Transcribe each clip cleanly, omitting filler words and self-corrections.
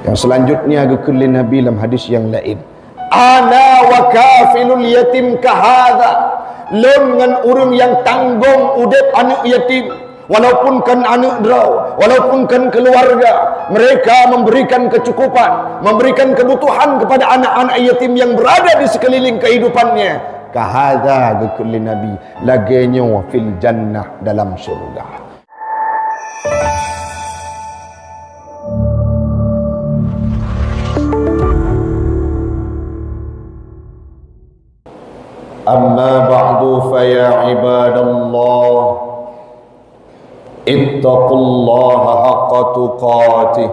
Yang selanjutnya kulli nabi dalam hadis yang lain, ana wa kafilul yatim kahadha, lengan urang yang tanggung udep anak yatim, walaupun kan anak draw, walaupun kan keluarga, mereka memberikan kecukupan, memberikan kebutuhan kepada anak-anak yatim yang berada di sekeliling kehidupannya. Kahadha kulli nabi, lagenya fil jannah, dalam syurga. Amma ba'du fa ya ibadallah, ittaqullaha haqqa tuqatih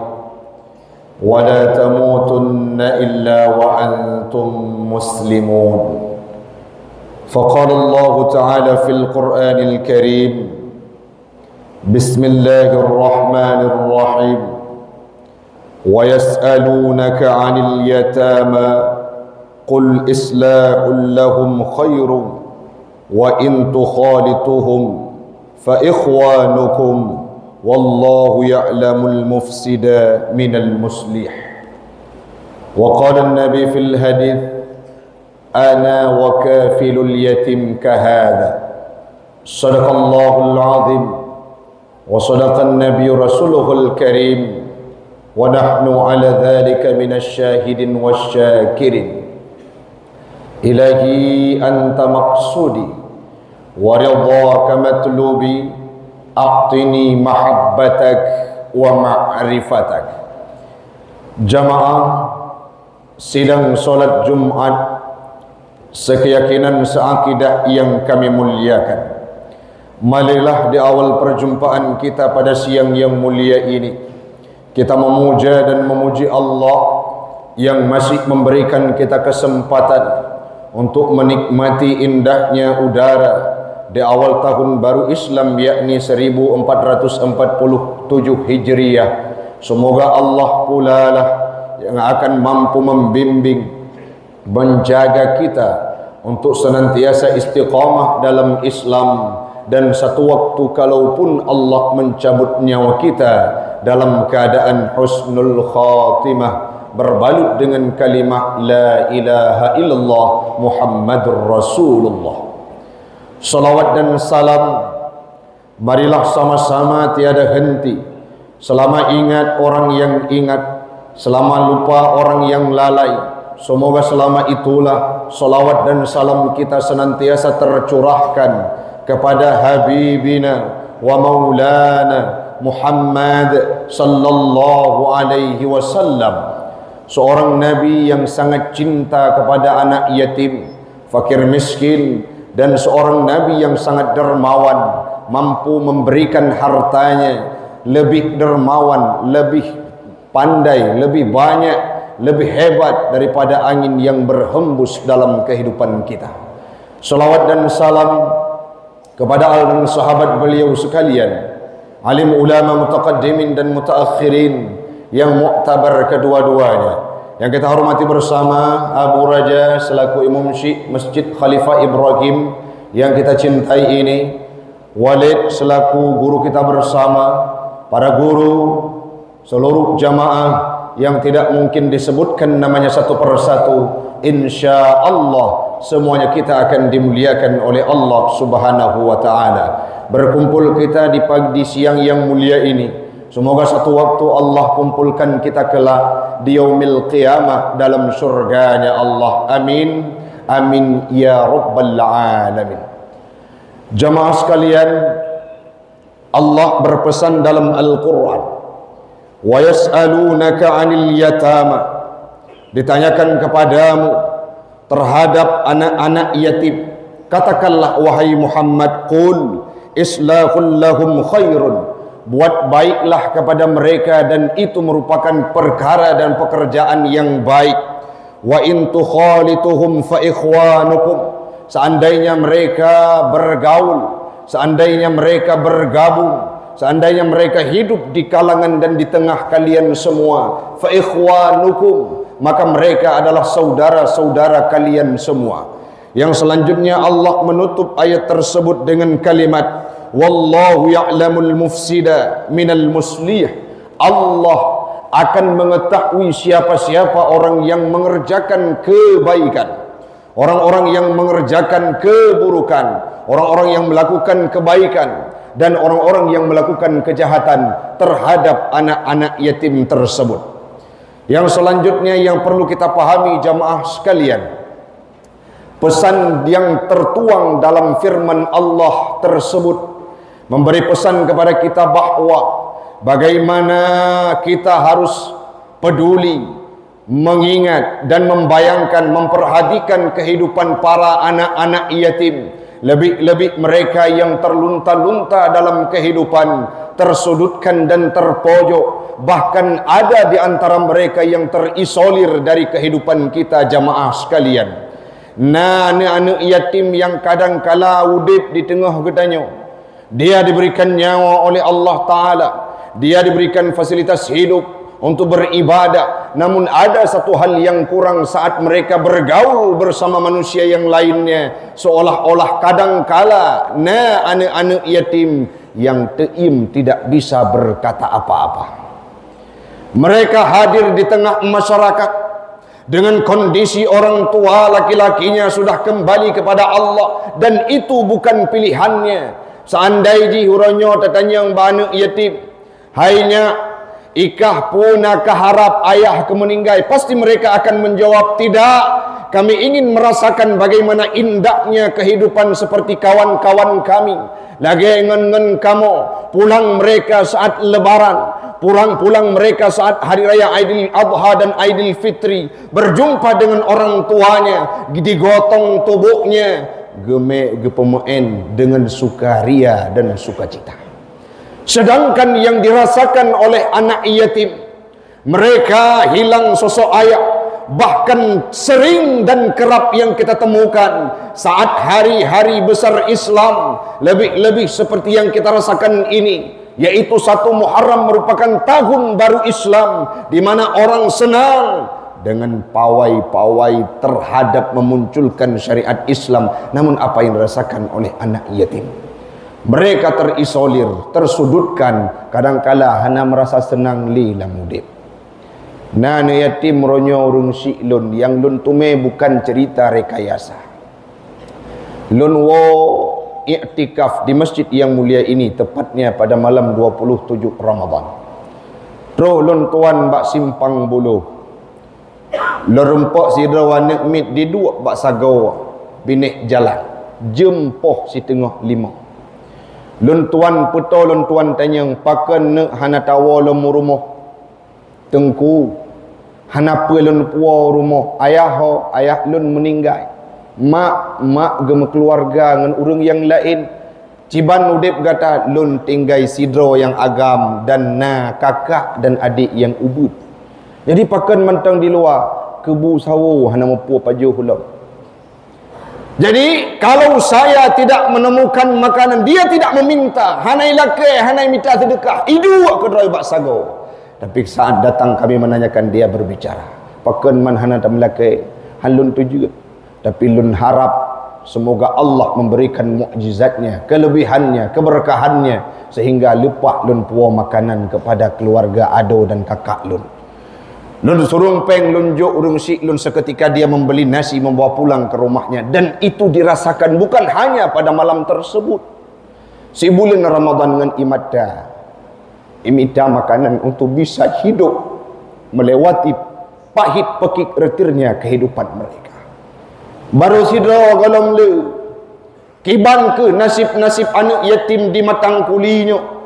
wa la tamutunna illa wa antum muslimun. فقال الله تعالى في القرآن الكريم بسم الله الرحمن الرحيم ويسألونك عن اليتامى قل إصلاح لهم خير وإن تخالطهم فإخوانكم والله يعلم المفسد من المصلح. وقال النبي في الحديث أنا وكافل اليتيم كهذا. صدق الله العظيم وصدق النبي رسوله الكريم ونحن على ذلك من الشاهدين والشاكرين. إلهي أنت مقصودي ورضاك مطلوبي أعطني محبتك ومعرفتك. Jamaah sidang solat Jumat sekeyakinan seakidah yang kami muliakan, marilah di awal perjumpaan kita pada siang yang mulia ini kita memuja dan memuji Allah yang masih memberikan kita kesempatan untuk menikmati indahnya udara di awal tahun baru Islam, yakni 1447 Hijriah. Semoga Allah pula lah yang akan mampu membimbing, menjaga kita untuk senantiasa istiqamah dalam Islam, dan satu waktu kalaupun Allah mencabut nyawa kita dalam keadaan husnul khatimah, berbalut dengan kalimah la ilaha illallah Muhammadur Rasulullah. Salawat dan salam marilah sama-sama tiada henti, selama ingat orang yang ingat, selama lupa orang yang lalai. Semoga selama itulah salawat dan salam kita senantiasa tercurahkan kepada Habibina wa Maulana Muhammad sallallahu alaihi wasallam, seorang Nabi yang sangat cinta kepada anak yatim, fakir miskin, dan seorang Nabi yang sangat dermawan, mampu memberikan hartanya, lebih dermawan, lebih pandai, lebih banyak, lebih hebat daripada angin yang berhembus dalam kehidupan kita. Salawat dan salam kepada al dan sahabat beliau sekalian, alim ulama mutaqaddimin dan mutaakhirin yang muktabar kedua-duanya, yang kita hormati bersama Abu Raja selaku Imam Syekh Masjid Khalifah Ibrahim yang kita cintai ini, Walid selaku guru kita bersama, para guru, seluruh jamaah yang tidak mungkin disebutkan namanya satu persatu. Insya Allah semuanya kita akan dimuliakan oleh Allah Subhanahu wa ta'ala. Berkumpul kita di pagi siang yang mulia ini, semoga satu waktu Allah kumpulkan kita kelak di yaumil qiyamah dalam surganya Allah. Amin, amin ya rabbal alamin. Jamaah sekalian, Allah berpesan dalam Al-Quran, wa yas'alunaka 'anil yatama, ditanyakan kepadamu terhadap anak-anak yatim. Katakanlah wahai Muhammad, qul islahul lahum khairun, buat baiklah kepada mereka dan itu merupakan perkara dan pekerjaan yang baik. Wa in tukhalituhum fa ikhwanukum, seandainya mereka bergaul, seandainya mereka bergabung, seandainya mereka hidup di kalangan dan di tengah kalian semua, fa ikhwanukum, maka mereka adalah saudara-saudara kalian semua. Yang selanjutnya Allah menutup ayat tersebut dengan kalimat wallahu ya'lamul mufsida minal muslih. Allah akan mengetahui siapa-siapa orang yang mengerjakan kebaikan, orang-orang yang mengerjakan keburukan, orang-orang yang melakukan kebaikan, dan orang-orang yang melakukan kejahatan terhadap anak-anak yatim tersebut. Yang selanjutnya yang perlu kita pahami jamaah sekalian, pesan yang tertuang dalam firman Allah tersebut memberi pesan kepada kita bahawa bagaimana kita harus peduli, mengingat dan membayangkan, memperhatikan kehidupan para anak-anak yatim, lebih-lebih mereka yang terlunta-lunta dalam kehidupan, tersudutkan dan terpojok, bahkan ada di antara mereka yang terisolir dari kehidupan kita jamaah sekalian. Nah, anak-anak yatim yang kadang-kala udip di tengah gedanya, dia diberikan nyawa oleh Allah Ta'ala, dia diberikan fasilitas hidup untuk beribadah, namun ada satu hal yang kurang saat mereka bergaul bersama manusia yang lainnya, seolah-olah kadang-kala anak-anak yatim yang teim tidak bisa berkata apa-apa. Mereka hadir di tengah masyarakat dengan kondisi orang tua laki-lakinya sudah kembali kepada Allah, dan itu bukan pilihannya. Seandainya huranyo tertanya anak yatim, hainya ikah puna keharap ayah kemeninggal, pasti mereka akan menjawab, tidak, kami ingin merasakan bagaimana indahnya kehidupan seperti kawan-kawan kami. Lagi ngen kamu pulang mereka saat lebaran, pulang mereka saat hari raya Aidil Adha dan Aidil Fitri, berjumpa dengan orang tuanya, digotong tubuhnya, gepemuen dengan sukaria dan sukacita. Sedangkan yang dirasakan oleh anak yatim, mereka hilang sosok ayah. Bahkan sering dan kerap yang kita temukan saat hari-hari besar Islam, lebih-lebih seperti yang kita rasakan ini, yaitu 1 Muharram merupakan tahun baru Islam, di mana orang senang dengan pawai-pawai terhadap memunculkan syariat Islam. Namun apa yang dirasakan oleh anak yatim? Mereka terisolir, tersudutkan, kadangkala hanya merasa senang lila mudip. Anak yatim ronyo urung si lun, yang lun tume bukan cerita rekayasa. Lun wo i'tikaf di masjid yang mulia ini, tepatnya pada malam 27 Ramadan. Roh lun tuan bak simpang bulu, lerempok si rawanek mit di dua bak sagau binek jalan, jempoh si tengah 5. Lun tuan puto lun tuan tanya, pakan nek hana tawa lemu rumah tengku, hanapa lun puau rumah ayah lun meninggal, mak gem keluarga ngan urang yang lain, ciban udip kata lun tinggai sidro yang agam dan kakak dan adik yang ubud. Jadi pakan mentang di luar kebu sawu hana mampu pajuh hulam. Jadi kalau saya tidak menemukan makanan, dia tidak meminta, hanai lake, hanai minta sedekah, idu ke droi bak sago. Tapi saat datang kami menanyakan, dia berbicara, pakan man hana tamlake halun tu juga. Tapi lun harap semoga Allah memberikan mukjizatnya, kelebihannya, keberkahannya, sehingga lepak lun puo makanan kepada keluarga ado dan kakak lun. Lun surung peng lun jo urung si lun, seketika dia membeli nasi membawa pulang ke rumahnya, dan itu dirasakan bukan hanya pada malam tersebut. Si bulan Ramadan dengan imita makanan untuk bisa hidup melewati pahit pekik retirnya kehidupan mereka. Baru sidro golong le kibang ke nasib-nasib anak yatim di matang kulinya,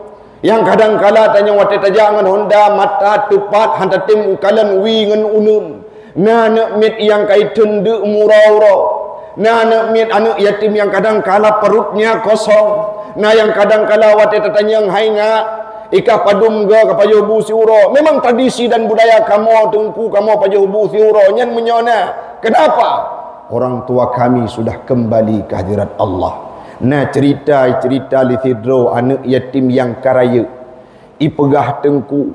yang kadang-kala tanya wate tajangan honda mata tepat hanta tem ukalan wingan unun, nak mit yang kaitan de murau-rau, nak mit anak yatim yang kadang-kala perutnya kosong, yang kadang-kala wate tanya hainga ika padum ga ka pajuh bu siuro. Memang tradisi dan budaya kamu tengku kamu pajuh bu siuro nyen menyona. Kenapa? Orang tua kami sudah kembali ke hadirat Allah. Nah, cerita li sidro anak yatim yang karaya, ipegah tengku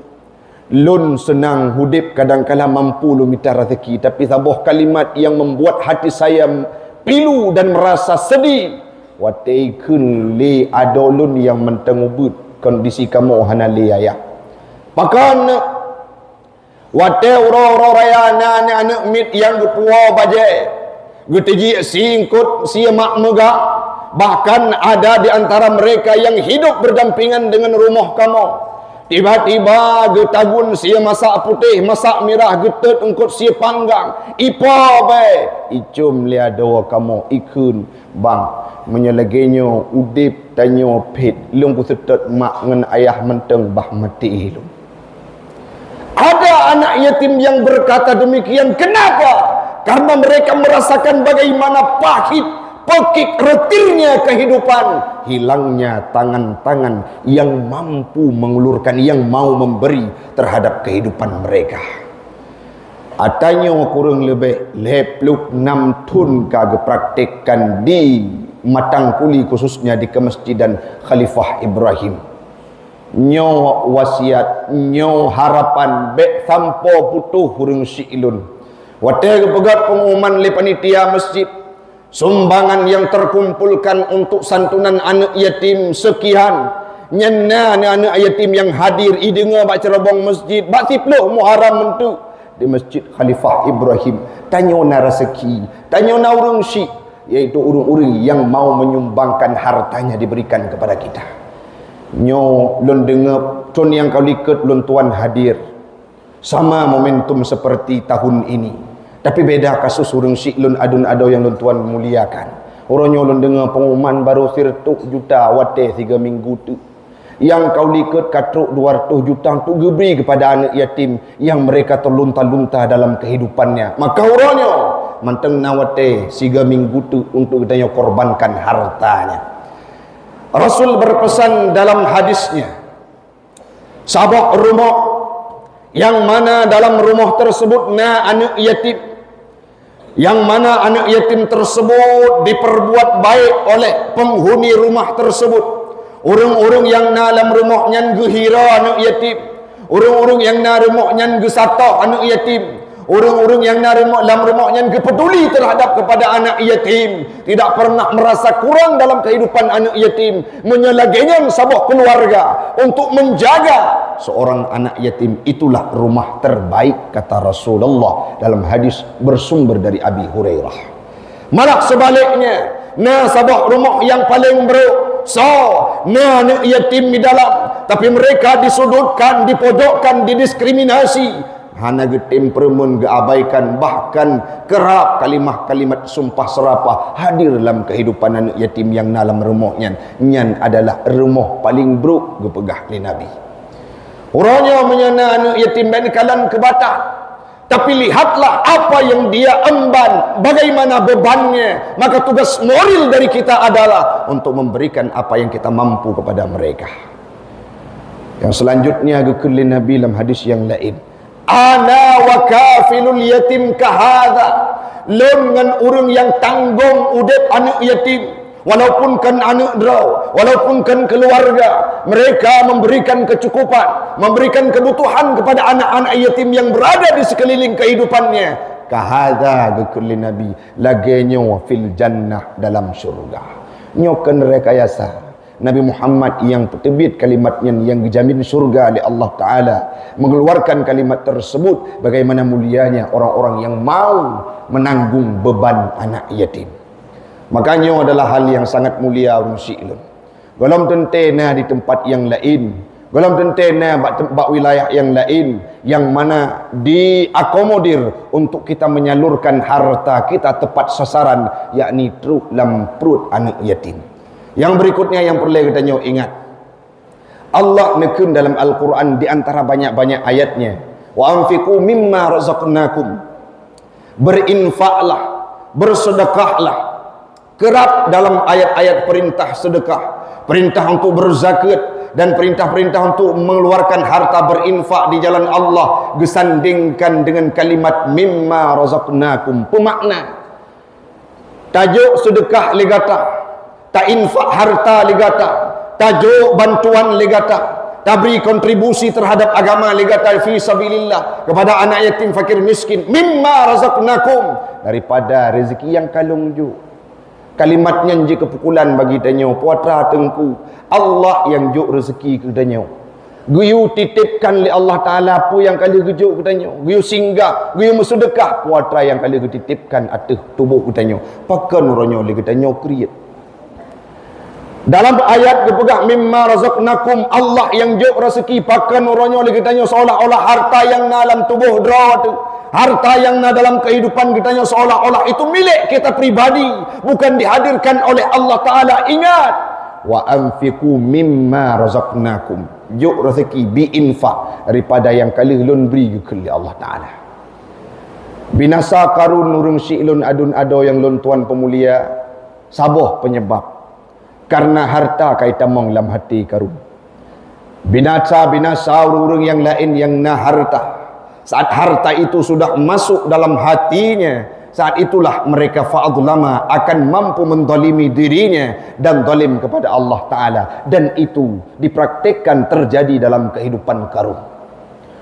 lun senang hudip, kadang-kala mampu lu minta rezeki, tapi sabuh kalimat yang membuat hati saya pilu dan merasa sedih. Wateikun li adolun yang mentengubut kondisi kamu hana li ayah. Pakan Wate uro-uro raya anak mit yang gepuo baje. Geteji singkut si mak megak. Bahkan ada di antara mereka yang hidup berdampingan dengan rumah kamu. Tiba-tiba getagun si masak putih, masak merah, getet engkut si panggang. Ipa bae. Icum liado kamu ikun bang. Menyelegenyo udip tanyo pit. Lung kusetet mak ngen ayah menteng bah mati ilung. Ada anak yatim yang berkata demikian. Kenapa? Karena mereka merasakan bagaimana pahit, pekik, retirnya kehidupan. Hilangnya tangan-tangan yang mampu mengulurkan, yang mau memberi terhadap kehidupan mereka. Atanya kurang lebih 26 tahun kagak praktekkan di Matang Kuli, khususnya di Kemasjidan Khalifah Ibrahim. Nyo wasiat, nyo harapan bek sampo putuh hurung siilun. Wate pegat pengumuman le panitia masjid, sumbangan yang terkumpulkan untuk santunan anak yatim sekian. Nyena anak yatim yang hadir idenga bak cerobong masjid, bak tiploh Muharram mentu di Masjid Khalifah Ibrahim. Tanyo na rezeki, tanyo na urung si, yaitu urung-urung yang mau menyumbangkan hartanya diberikan kepada kita. Nyo lon dengar ton yang kau liket lon tuan hadir sama momentum seperti tahun ini, tapi beda kasus urung si lon adun ado yang lon tuan muliakan. Orang nyo lon dengar pengumuman baru 100 juta wate 3 minggu tu, yang kau liket katruk 200 juta tu geberi kepada anak yatim yang mereka terlunta-lunta dalam kehidupannya. Maka orangnya manteng nawate 3 minggu tu untuk kita korbankan hartanya. Rasul berpesan dalam hadisnya, sabak rumah yang mana dalam rumah tersebut na anak yatim, yang mana anak yatim tersebut diperbuat baik oleh penghuni rumah tersebut. Orang-orang yang na dalam rumahnya gehira anak yatim, orang-orang yang na rumahnya gesatah anak yatim, orang-orang yang dalam rumahnya peduli terhadap kepada anak yatim, tidak pernah merasa kurang dalam kehidupan anak yatim, menyelaginya sebuah keluarga untuk menjaga seorang anak yatim. Itulah rumah terbaik, kata Rasulullah dalam hadis bersumber dari Abi Hurairah. Malah sebaliknya, nah sebuah rumah yang paling buruk, nah anak yatim di dalam, tapi mereka disudutkan, dipojokkan, didiskriminasi. Hana getim permun geabaikan, bahkan kerap kalimat-kalimat sumpah serapah hadir dalam kehidupan anak yatim yang dalam rumahnya. Nyan adalah rumah paling buruk gepegah ni Nabi. Orangnya menyana anak yatim dan kalan kebatan, tapi lihatlah apa yang dia emban, bagaimana bebannya. Maka tugas moral dari kita adalah untuk memberikan apa yang kita mampu kepada mereka. Yang selanjutnya gekeli Nabi dalam hadis yang lain, ana wa kafilul yatim kahadha, lengan urang yang tanggung udip anak yatim, walaupun kan anak draw, walaupun kan keluarga, mereka memberikan kecukupan, memberikan kebutuhan kepada anak-anak yatim yang berada di sekeliling kehidupannya. Kahadha gekuli Nabi, lagenyo fil jannah, dalam syurga. Nyokan rekayasa Nabi Muhammad yang terbit kalimatnya yang dijamin surga oleh Allah Ta'ala mengeluarkan kalimat tersebut. Bagaimana mulianya orang-orang yang mau menanggung beban anak yatim. Makanya adalah hal yang sangat mulia orang syi'lun. Galam tentena di tempat yang lain, galam tentena bak wilayah yang lain, yang mana diakomodir untuk kita menyalurkan harta kita tepat sasaran, yakni truk dalam perut anak yatim. Yang berikutnya yang perlu kita ingat, Allah nekun dalam Al-Quran di antara banyak-banyak ayatnya, wa anfiqu mimma razaqnakum, berinfaklah, bersedekahlah. Kerap dalam ayat-ayat perintah sedekah, perintah untuk berzakat, dan perintah-perintah untuk mengeluarkan harta berinfak di jalan Allah gesandingkan dengan kalimat mimma razaqnakum. Pemakna tajuk sedekah legata, tak infak harta legata, tajuk bantuan legata, tabri kontribusi terhadap agama legata fi sabilillah kepada anak yatim fakir miskin. Mimma razaqnakum, daripada rezeki yang kalung ju. Kalimatnya je kepukulan bagi danyo puatra tengku. Allah yang juk rezeki ke danyo. Guyu titipkan li Allah Ta'ala apa yang kali gejuk katanya. Guyu singgah, guyu bersedekah puatra yang kali dititipkan atas tubuh katanya. Pakan ronyo li katanya kriat. Dalam ayat kepegang mimma razaqnakum, Allah yang juk rezeki pakan ronyo li katanya seolah-olah harta yang dalam tubuh dra tu. Harta yang dalam kehidupan kitanya seolah-olah itu milik kita pribadi, bukan dihadirkan oleh Allah Ta'ala. Ingat, wa anfiqu mimma razaqnakum, juk rezeki bi infak daripada yang kali lun beri ke Allah Ta'ala. Binasa karun nurung syi'lun adun ado yang lun tuan pemulia saboh penyebab karena harta kaitan mong dalam hati karun. Binasa urung yang lain yang na harta. Saat harta itu sudah masuk dalam hatinya, saat itulah mereka fa'adlama akan mampu mendolimi dirinya dan dolim kepada Allah Ta'ala. Dan itu dipraktikkan terjadi dalam kehidupan karun.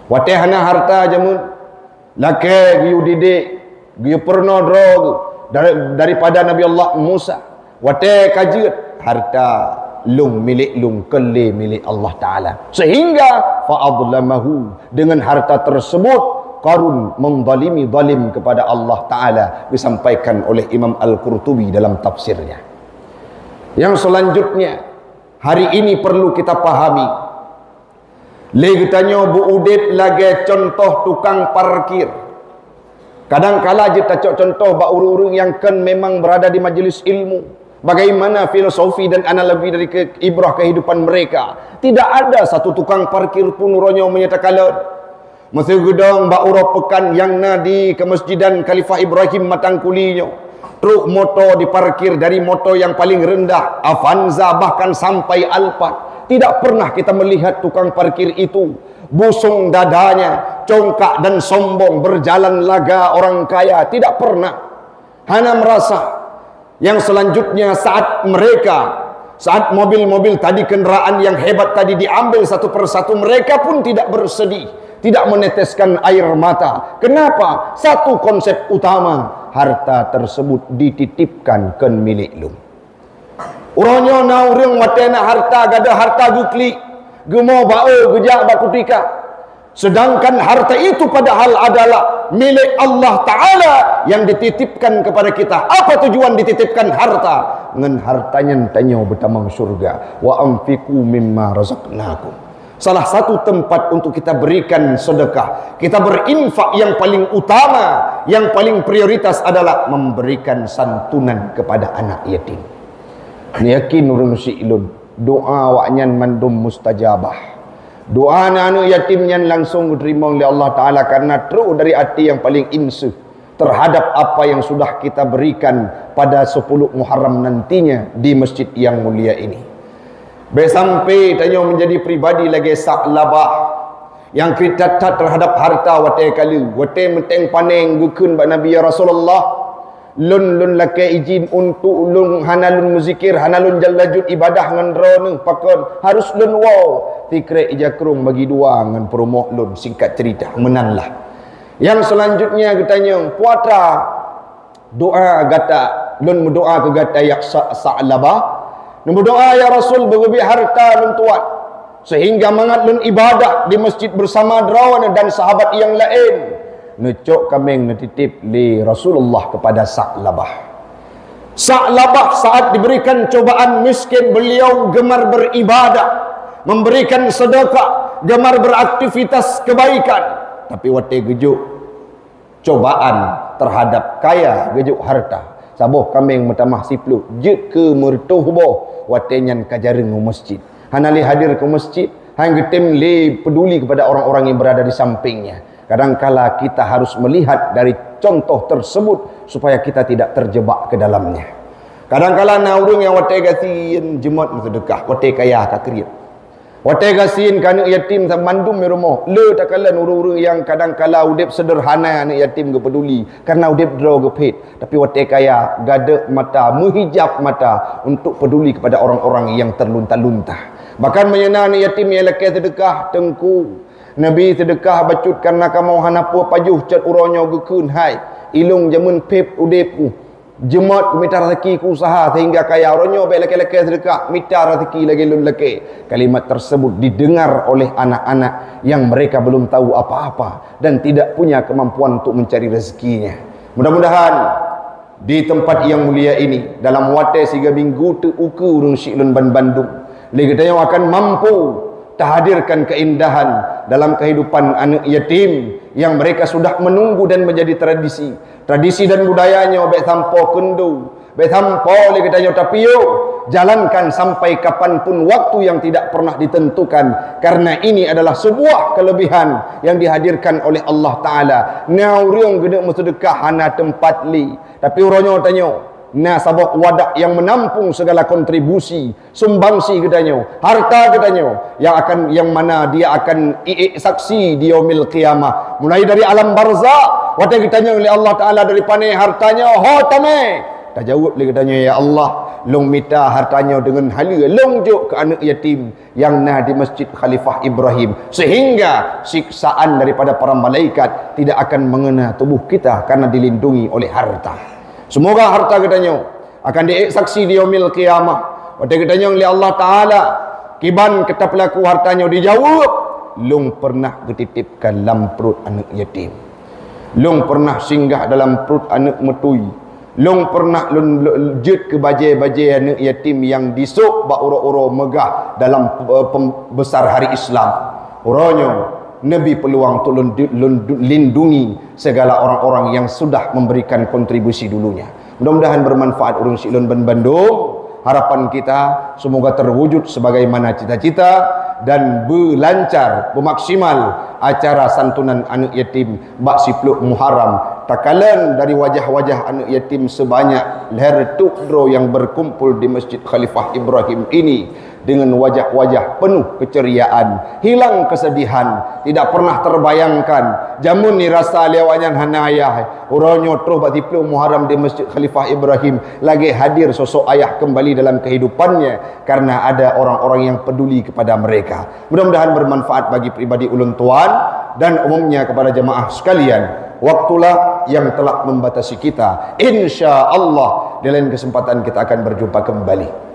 Watehana harta jamun lake giyu didik giyu perno drog daripada Nabi Allah Musa. Wateh kajut harta lung milik lung kele milik Allah Ta'ala, sehingga fa'adlamahu, dengan harta tersebut Qarun mendalimi zalim kepada Allah Ta'ala, disampaikan oleh Imam Al-Qurtubi dalam tafsirnya. Yang selanjutnya hari ini perlu kita pahami, legetanya Bu Udit lagi contoh tukang parkir. Kadang-kala kita contoh ba urung-urung yang kan memang berada di majlis ilmu, bagaimana filosofi dan analogi dari ibrah kehidupan mereka. Tidak ada satu tukang parkir pun ronyo menyatakan masa gedang ba'ura pekan yang nadi ke masjidan Khalifah Ibrahim Matangkulinyo, truk motor diparkir dari motor yang paling rendah Avanza bahkan sampai Alphard. Tidak pernah kita melihat tukang parkir itu busung dadanya, congkak dan sombong berjalan laga orang kaya. Tidak pernah. Hanya merasa. Yang selanjutnya saat mobil-mobil tadi, kenderaan yang hebat tadi diambil satu persatu, mereka pun tidak bersedih, tidak meneteskan air mata. Kenapa? Satu konsep utama, harta tersebut dititipkan ke milik lu. Uronyo na urang watena harta gada harta gukli gemo bao gejak bakutika. Sedangkan harta itu padahal adalah milik Allah Ta'ala yang dititipkan kepada kita. Apa tujuan dititipkan harta? Ngen hartanya tanya bertamang surga. Wa anfiqu mimma razaqnakum. Salah satu tempat untuk kita berikan sedekah, kita berinfak yang paling utama, yang paling prioritas adalah memberikan santunan kepada anak yatim. Yakin urang syi'lun, doa waknyan mandum mustajabah. Doa anak yatim yang langsung diterima oleh Allah Ta'ala karena terus dari hati yang paling insuh terhadap apa yang sudah kita berikan pada 10 Muharram nantinya di masjid yang mulia ini. Sampai tanya menjadi pribadi lagi saklabah yang kita terhadap harta watai kali watai menteng paneng gukun bak Nabi ya Rasulullah. Lun laki izin untuk lun hanalun muzikir, hanalun jalajud ibadah ngan drone pakon harus lun wow tikre ijakrung bagi dua ngan promo lun. Singkat cerita menanlah. Yang selanjutnya katanya puatra doa gata lun berdoa ke gata yak sa'labah, lun berdoa ya Rasul berlebih harta lun tuat sehingga mangat lun ibadah di masjid bersama drawan dan sahabat yang lain. Necok kambing netitip li Rasulullah kepada Sa'labah. Sa'labah saat diberikan cobaan miskin, beliau gemar beribadah, memberikan sedekah, gemar beraktivitas kebaikan. Tapi waktu gejuk cobaan terhadap kaya, gejuk harta. Saboh kambing metamah siplu jet ke mertuh boh waktu nyan kajaring masjid. Hanali hadir ke masjid, hang getem li peduli kepada orang-orang yang berada di sampingnya. Kadangkala kita harus melihat dari contoh tersebut supaya kita tidak terjebak ke dalamnya. Kadangkala naurung yang watai gasin jemaat sedekah, watai kaya kakriat. Watai gasin kana yatim mandum di rumah. Le takalan urung-urung yang kadangkala udip sederhana anak yatim ke peduli karena udip draw gepit, tapi watai kaya gada mata, menghijab mata untuk peduli kepada orang-orang yang terlunta-lunta. Bahkan menyana anak yatim yang lekai sedekah tengku Nabi sedekah bacut karena kamu hanapa pajuh cat uronyo gekun hai ilung jamun pep udepku Jemot ku minta rezeki ku usaha sehingga kaya oronyo baik laki-laki sedekah minta rezeki lagi lun laki. Kalimat tersebut didengar oleh anak-anak yang mereka belum tahu apa-apa dan tidak punya kemampuan untuk mencari rezekinya. Mudah-mudahan di tempat yang mulia ini dalam wate 3 minggu teuku urang Syiklun Bandung lagi yang akan mampu hadirkan keindahan dalam kehidupan anak yatim yang mereka sudah menunggu dan menjadi tradisi dan budayanya baik tanpa kendu baik tanpa lagi tanya tapi yuk jalankan sampai kapanpun waktu yang tidak pernah ditentukan, karena ini adalah sebuah kelebihan yang dihadirkan oleh Allah Ta'ala. Ngauriung gede sedekah hana tempat li, tapi uronyo tanyo nah sabok wadah yang menampung segala kontribusi sumbangsi katanya harta katanya yang mana dia akan saksi di yaumil qiyamah, mulai dari alam barzakh wadah katanya oleh Allah Ta'ala dari panai hartanya hotame tak jawab lagi katanya ya Allah long minta hartanya dengan hala long juk ke anak yatim yang nah di Masjid Khalifah Ibrahim, sehingga siksaan daripada para malaikat tidak akan mengena tubuh kita karena dilindungi oleh harta. Semoga harta katanya akan disaksi di yaumil qiyamah. Pada katanya oleh Allah Ta'ala kiban kata pelaku hartanya dijawab long pernah ketitipkan dalam perut anak yatim, long pernah singgah dalam perut anak metui, long pernah jet ke bajai-bajai anak yatim yang disuk bak uro-uro megah dalam pembesar hari Islam. Orangnya Nabi peluang untuk lindungi segala orang-orang yang sudah memberikan kontribusi dulunya. Mudah-mudahan bermanfaat urang Syiklun Bandung. Harapan kita semoga terwujud sebagaimana cita-cita dan berlancar, bermaksimal acara santunan anak yatim bak 10 Muharram. Takalan dari wajah-wajah anak yatim sebanyak leher tukdro yang berkumpul di Masjid Khalifah Ibrahim ini dengan wajah-wajah penuh keceriaan, hilang kesedihan, tidak pernah terbayangkan jamun ni rasa lewanyan hanayah uronyo terus bak 10 Muharram di Masjid Khalifah Ibrahim lagi hadir sosok ayah kembali dalam kehidupannya karena ada orang-orang yang peduli kepada mereka. Mudah-mudahan bermanfaat bagi pribadi ulun tuan dan umumnya kepada jemaah sekalian. Waktulah yang telah membatasi kita. Insya Allah di lain kesempatan kita akan berjumpa kembali.